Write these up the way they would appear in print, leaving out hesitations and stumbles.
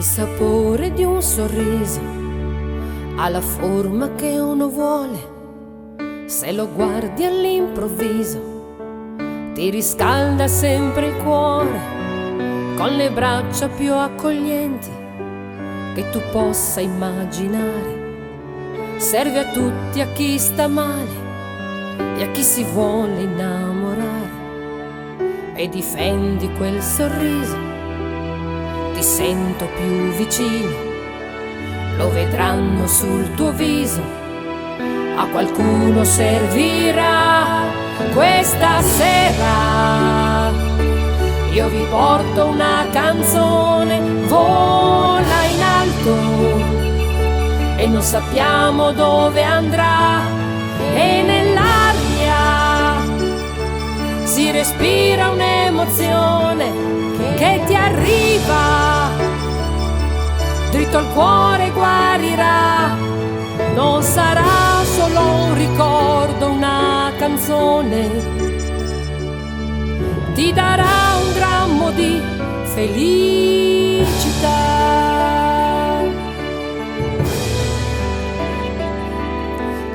sapore di un sorriso ha la forma che uno vuole. Se lo guardi all'improvviso ti riscalda sempre il cuore con le braccia più accoglienti che tu possa immaginare. Serve a tutti, a chi sta male e a chi si vuole innamorare, e difendi quel sorriso, ti sento più vicino, lo vedranno sul tuo viso, a qualcuno servirà questa sera. Io vi porto una canzone, vola in alto e non sappiamo dove andrà, e nell'aria si respira un'emozione che ti arriva dritto al cuore, guarirà. Non sarà solo un ricordo, una canzone, ti darà un grammo di felicità.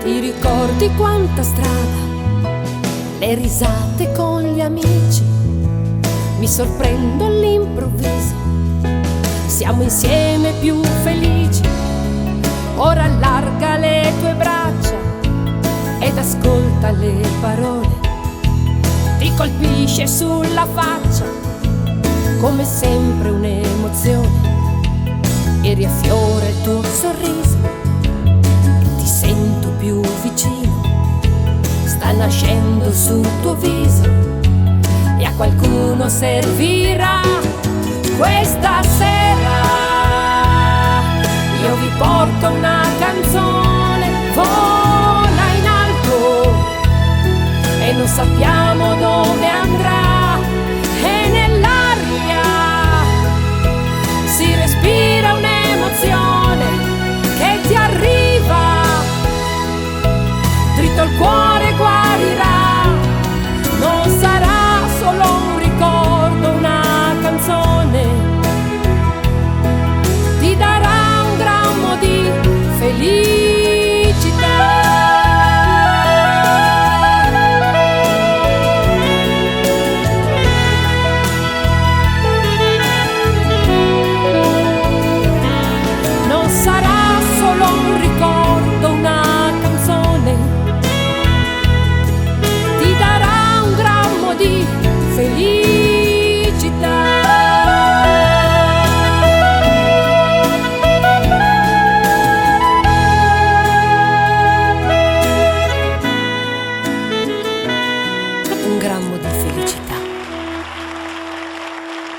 Ti ricordi quanta strada, le risate con gli amici, mi sorprendo all'improvviso, siamo insieme più felici. Ora allarga le tue braccia ed ascolta le parole, ti colpisce sulla faccia come sempre un'emozione, e riaffiora il tuo sorriso, ti sento più vicino, sta nascendo sul tuo viso, e a qualcuno servirà questa sera. Io vi porto una canzone, vola in alto e non sappiamo dove andrà, e nell'aria si respira un'emozione che ti arriva dritto al cuore, guarirà.